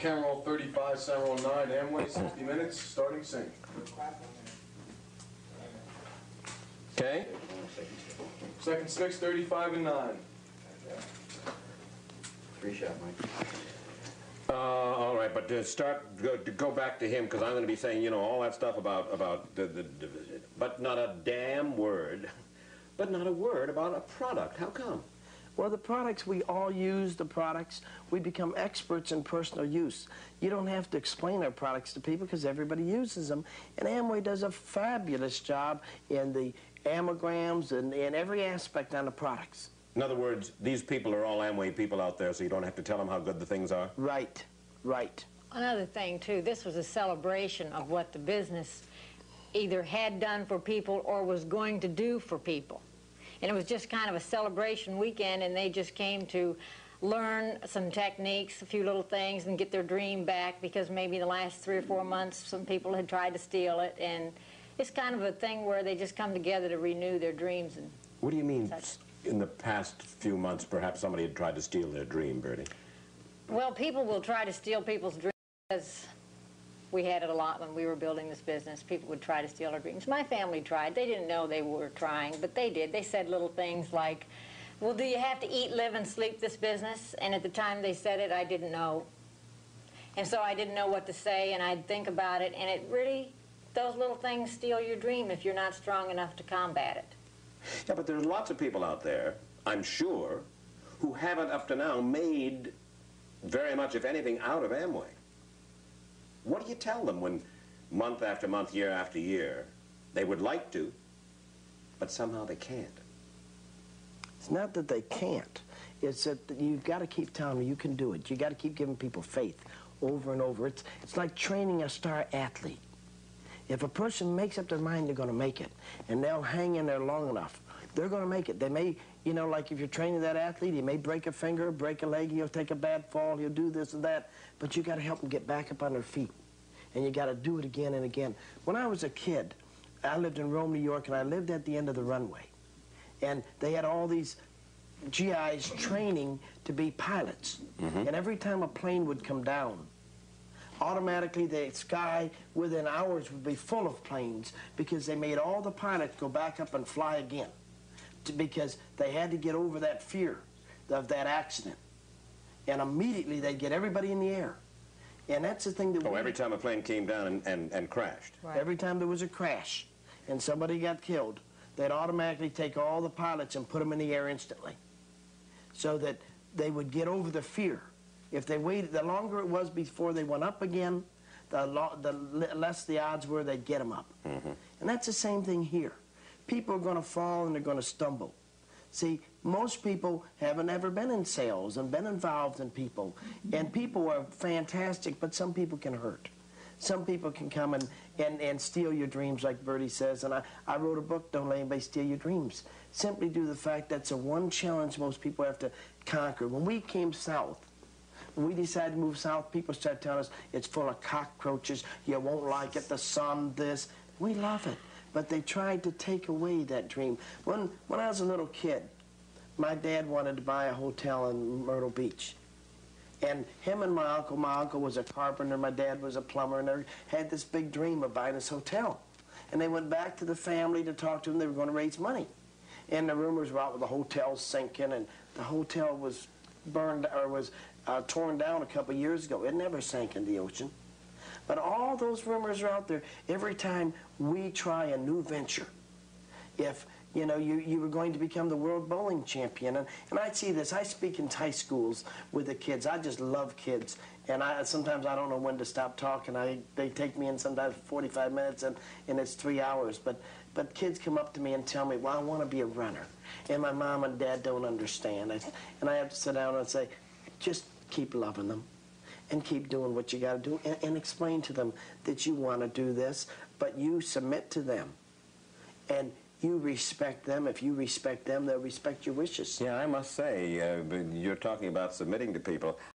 Camera roll 35, sound roll 9, Amway, 60 minutes, starting sync. Okay. Second six, 35 and 9. 3-shot, Mike. All right, but to go back to him, because I'm going to be saying, you know, all that stuff about but not a damn word, but not a word about a product. How come? Well, the products, we all use the products. We become experts in personal use. You don't have to explain our products to people because everybody uses them. And Amway does a fabulous job in the ammograms and in every aspect on the products. In other words, these people are all Amway people out there, so you don't have to tell them how good the things are? Right, right. Another thing, too, this was a celebration of what the business either had done for people or was going to do for people. And it was just kind of a celebration weekend, and they just came to learn some techniques, a few little things, and get their dream back, because maybe the last 3 or 4 months some people had tried to steal it, and it's kind of a thing where they just come together to renew their dreams. And what do you mean, such. In the past few months, perhaps somebody had tried to steal their dream, Birdie? Well, people will try to steal people's dreams, because we had it a lot when we were building this business. People would try to steal our dreams. My family tried. They didn't know they were trying, but they did. They said little things like, well, do you have to eat, live, and sleep this business? And at the time they said it, I didn't know. And so I didn't know what to say, and I'd think about it, and it really, those little things steal your dream if you're not strong enough to combat it. Yeah, but there's lots of people out there, I'm sure, who haven't up to now made very much, if anything, out of Amway. What do you tell them when month after month, year after year, they would like to, but somehow they can't? It's not that they can't. It's that you've got to keep telling them you can do it. You've got to keep giving people faith over and over. It's like training a star athlete. If a person makes up their mind they're going to make it, and they'll hang in there long enough, they're going to make it. They may, you know, like if you're training that athlete, he may break a finger, break a leg, he'll take a bad fall, he'll do this and that, but you got to help them get back up on their feet. And you got to do it again and again. When I was a kid, I lived in Rome, New York, and I lived at the end of the runway. And they had all these GIs training to be pilots. And every time a plane would come down, automatically the sky within hours would be full of planes, because they made all the pilots go back up and fly again, because they had to get over that fear of that accident. And immediately they'd get everybody in the air. And that's the thing that every time a plane came down and crashed. Right. Every time there was a crash and somebody got killed, they'd automatically take all the pilots and put them in the air instantly, so that they would get over the fear. If they waited, the longer it was before they went up again, the less the odds were they'd get them up. And that's the same thing here. People are going to fall and they're going to stumble. See, most people haven't ever been in sales and been involved in people. And people are fantastic, but some people can hurt. Some people can come and steal your dreams, like Birdie says. And I wrote a book, Don't Let Anybody Steal Your Dreams, simply due to the fact that's the one challenge most people have to conquer. When we came south, when we decided to move south, people started telling us it's full of cockroaches, you won't like it, the sun, this. We love it. But they tried to take away that dream. When I was a little kid, my dad wanted to buy a hotel in Myrtle Beach. And him and my uncle was a carpenter, my dad was a plumber, and they had this big dream of buying this hotel. And they went back to the family to talk to them. They were going to raise money. And the rumors were out with the hotel sinking, and the hotel was burned, or was torn down a couple years ago. It never sank in the ocean. But all those rumors are out there. Every time we try a new venture, if you know you were going to become the world bowling champion, and I see this. I speak in high schools with the kids. I just love kids, and sometimes I don't know when to stop talking. They take me in sometimes 45 minutes, and it's 3 hours. But kids come up to me and tell me, well, I want to be a runner, and my mom and dad don't understand. And I have to sit down and say, just keep loving them. And keep doing what you got to do, and explain to them that you want to do this, but you submit to them, and you respect them. If you respect them, they'll respect your wishes. Yeah, I must say, you're talking about submitting to people.